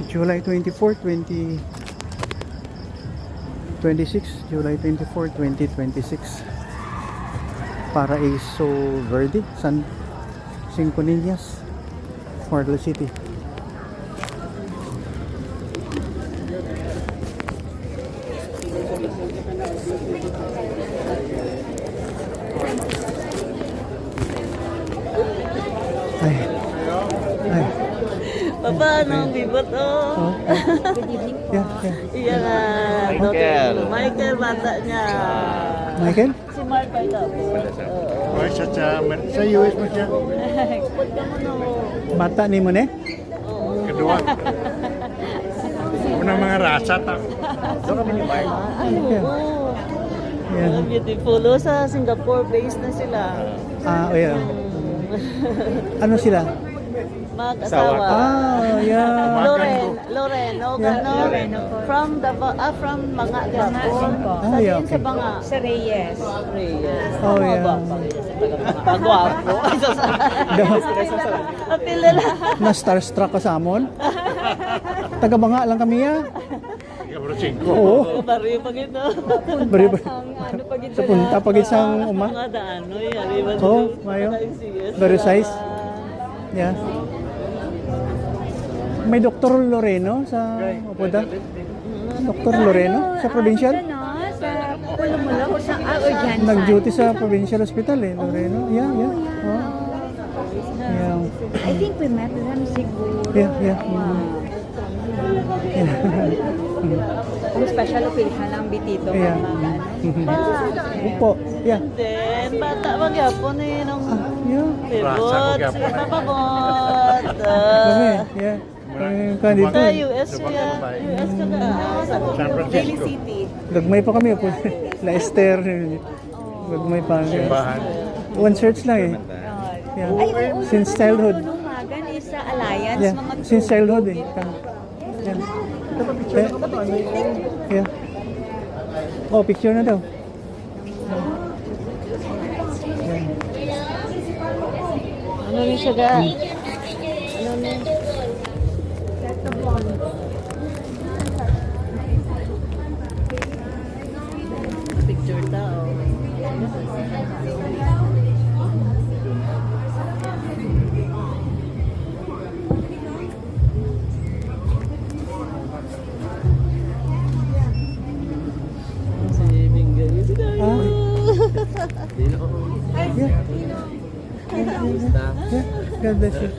July 24, 2026. July 24, 2026. Paraiso Verde, San Cinco Niñas, Morla City. Ay. Ay. Papa, no, bibot, oh. Good evening po. Iya nga. Michael. Michael, bata niya. Michael? Si Mark ay tapos. Oh, sa US mo siya. Upod ka mo, no. Bata ni mo ne? Kedua. Unang mga rasa ta. Doon kami ni Mark. Yeah. Beautiful. Oh, sa Singapore based na sila. Ah, oh yeah. Ano sila? Mag-asawa. Ah, yeah. Loren, o Yeah. gano, from mga Gapon. Sa yeah, din okay. sa mga Sa Reyes. Reyes. Oh, yeah. Agwapo. Apila lang. Na starstruck ka sa amon? Taga-banga lang kami ya. Kapro 5. Oo. Barrio pa gito. Bari Ang ano pag sa punta pag isang uma. Mga daano, yari. Oh, mayo. Very size. Yeah. May Dr. Loreno sa Apoda? Dr. Loreno sa provincial? Ano, sa Pulumulo o sa Urgent. Nag-duty sa provincial hospital eh, Loreno. Yeah, yeah. Oh. Yeah. I think we met them siguro. Yeah, yeah. Kung special occasion lang bitito. Yeah. Upo. Yeah. Then, bata magyapon eh, nung Yeah. pivot, sige papabot. Kami, yeah. Dito, Sa US ka, US ka na. San Francisco. gagmay pa kami po. Leicester. Gagmay pa. Simbahan. One church lang eh. Yeah. Ay, oo. Since childhood. Magan is sa Alliance. Yeah. Mga Since childhood eh. Yeah. Yeah. Oh, picture na daw. Ano rin siya ga? Ano rin? Picture tao. Si Bingo. Si Dayo. Ah. Dino. Yeah. Kamusta? Yeah. God bless you.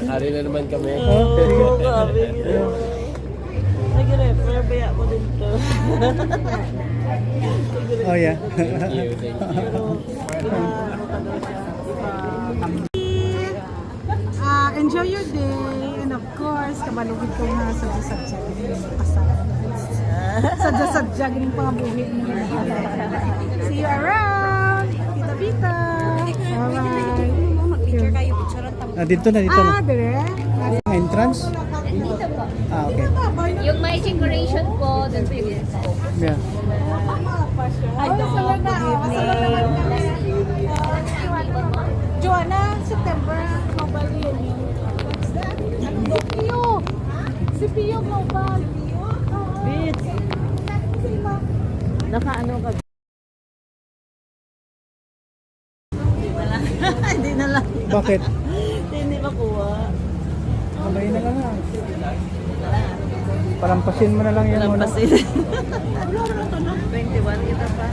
Ari na naman kami. Oo, grabe. Nag-refer, baya mo din to. Oh yeah. Thank you. Enjoy your day and of course kabalugid ko nga sadya-sadya sadya-sadya gining pangabuhi mo. See you around Tita Vita. Mag-picture kayo. Picture ang Dito na, dito na. Dire Entrance? Ah, okay. Yung may decoration po, doon po yung Yeah. Joanna, September mobile reunion. Pio! Si Pio mobile. Beats. Naka-ano ka? Hindi na lang. Bakit? Hindi makuha. Kamay na lang ah. Palampasin mo na lang yan muna. Lampasin. 21 kita pa.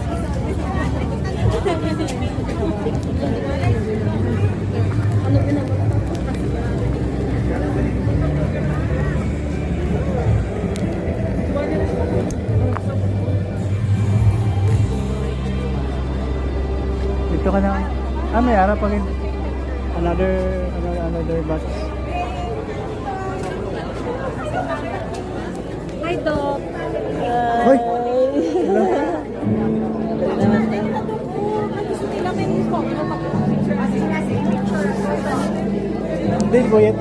Dito ka na. Ah, may harap pag another bus. Hi, Doc. Hoy! Hello. Hindi, Boyet.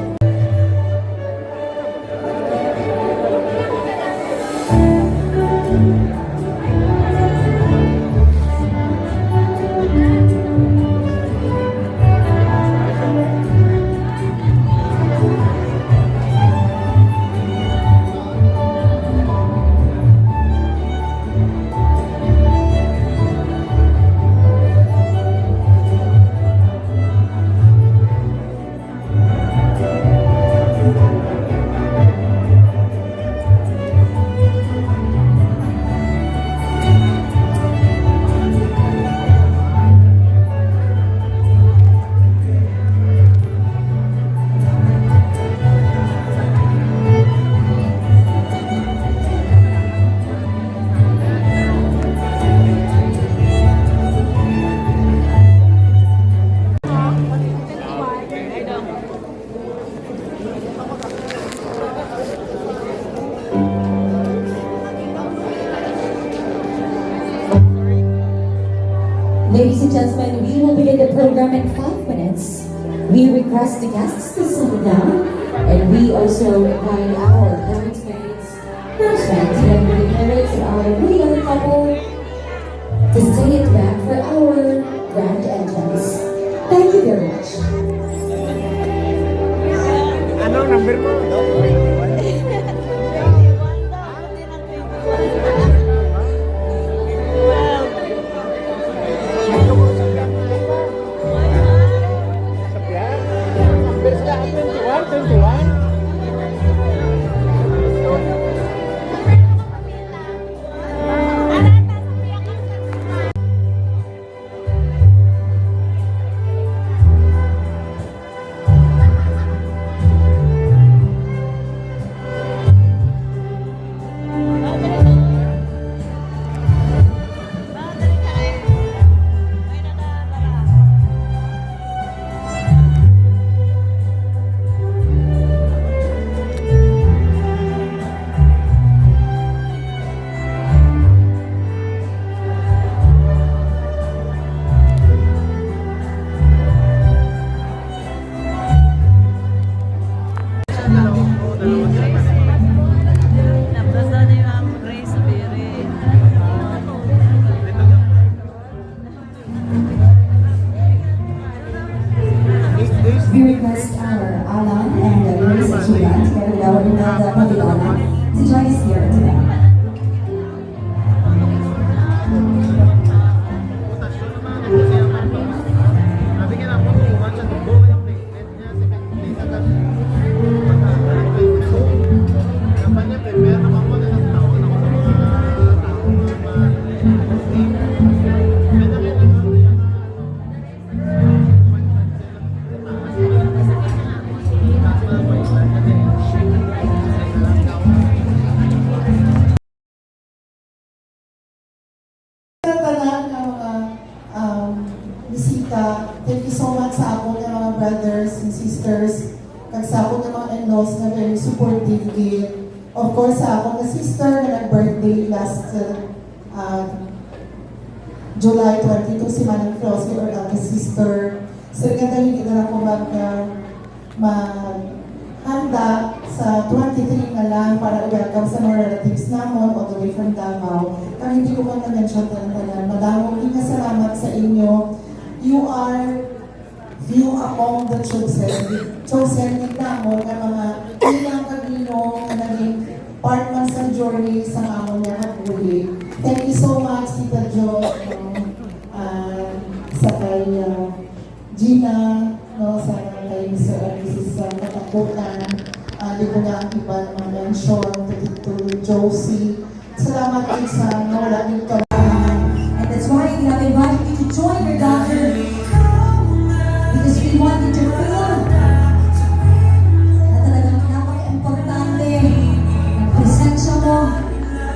request the guests to settle down, and we also invite our bridesmaids, groomsmen, and parents of our real couple to stay at back for our grand entrance. Thank you very much. Ano number mo? We request our Alan and Grace Achilan together with our Imelda Pavilona to join us here today. Tanan ang mga bisita. Thank you so much sa akong ng mga brothers and sisters, kag sa akong ng mga in-laws na very supportive gid. Of course, sa akong na sister na nag-birthday last July 22, si Manang Flossie, or eldest sister. So, kadali kita na ko handa sa 23 na lang para i-welcome sa mga relatives namon all the way from Davao. Kami hindi ko man na-mention tanan. Madamong salamat sa inyo. You are few among the chosen. Chosen ni namon nga mga ilang kaginong na naging part man sa journey sa amon nga hapuli. Thank you so much, Tita Jo, sa kay Gina, no, sa kay Mrs. Katakutan, di ko na ang iba na mention, to Josie. Salamat din sa nawala dito. And that's why we have invited you to join your daughter, because we want you to feel na talagang napaka-importante ang presensya mo,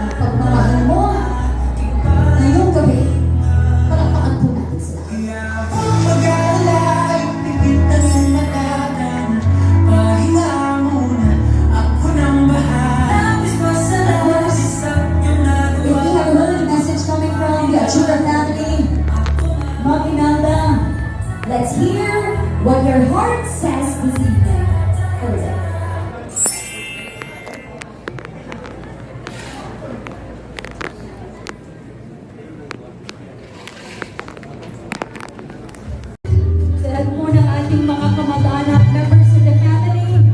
ang pagmamahal mo ngayong gabi. Palakpakan po natin sila. Let's hear what your heart says this evening. Here we go. Sa lahat po ng ating mga kamag-anak, members of the family,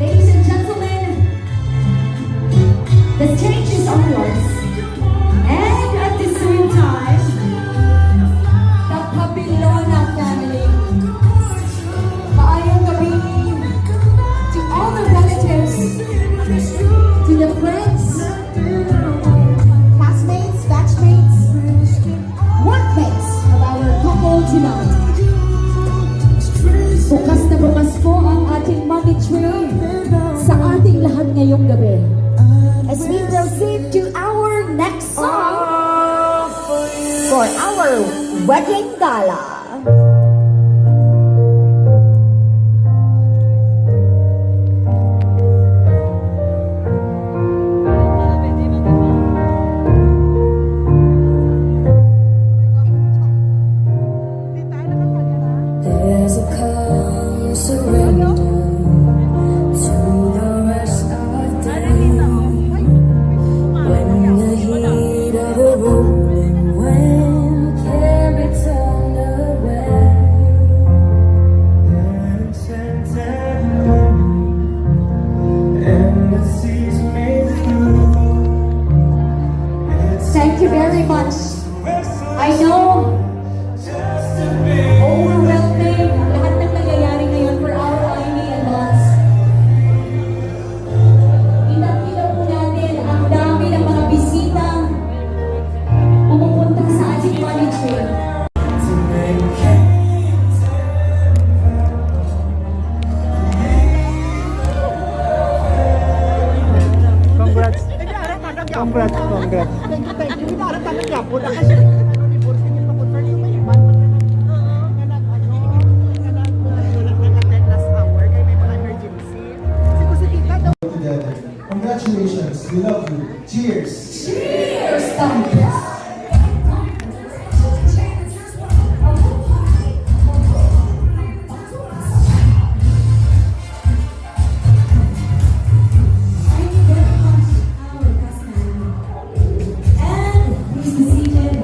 ladies and gentlemen, the stage is all yours. And at the same time, the Pabilona family. Maayong gabi to all the relatives, to the friends, classmates, batchmates, workmates of our couple tonight. Bukas na bukas po ang ating money tree sa ating lahat ngayong gabi. As we proceed to our next song for our wedding gala. There's a call Congrats, congrats. Thank you. Wala talaga po. Kasi ano ni Boss, hindi pa confirm yung may iman. Nag-attend last hour. Kaya may mga emergency. Kasi ko si tita daw. Together. Congratulations. We love you. Cheers. Cheers! Congrats! And please be seated.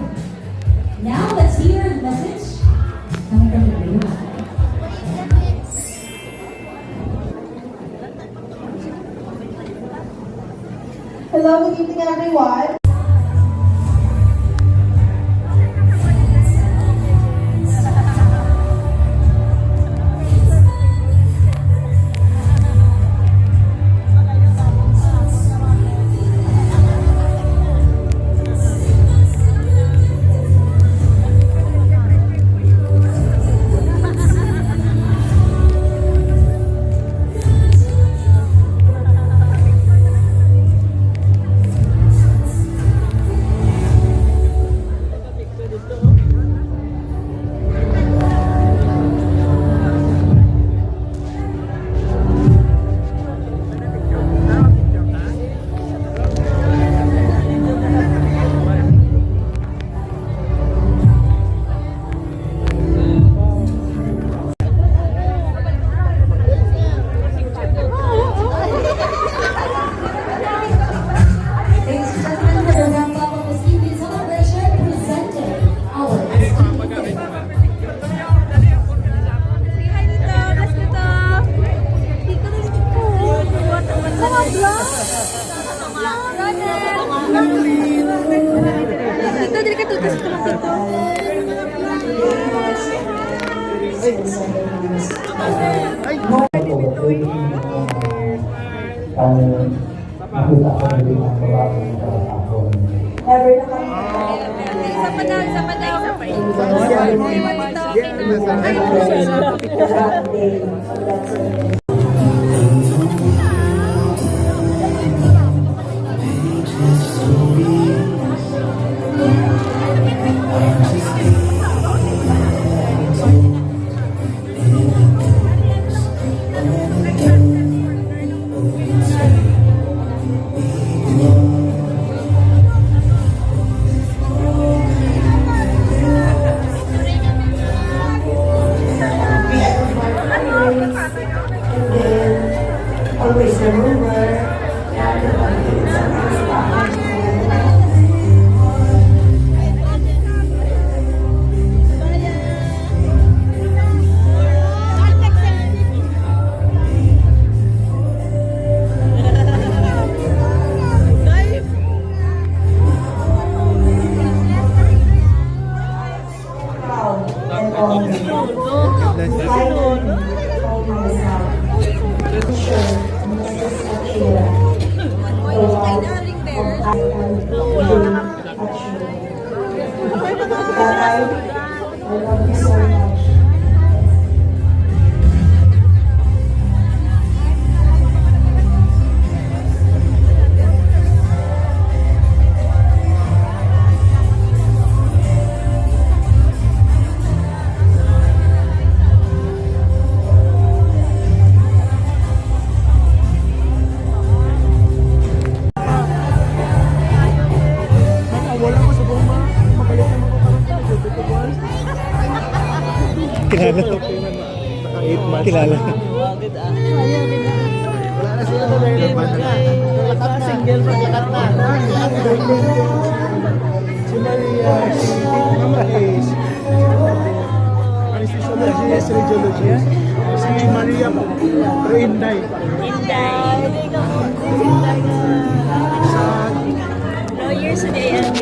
Now let's hear the message coming from the radio. Hello, good evening everyone. Ladies and gentlemen, for the wrap-up of this evening's celebration, presenting our Always remember. And on I love you so much. Wala ko sa bomba. Mabalik naman ko parang Kilala. naka 8 months. Kilala. Wala na sila na dahil single pa lakat na. Si Maria, si Mama is anesthesiologist, radiologist. Si Maria po, pero Inday. Inday. Sa Lawyers today.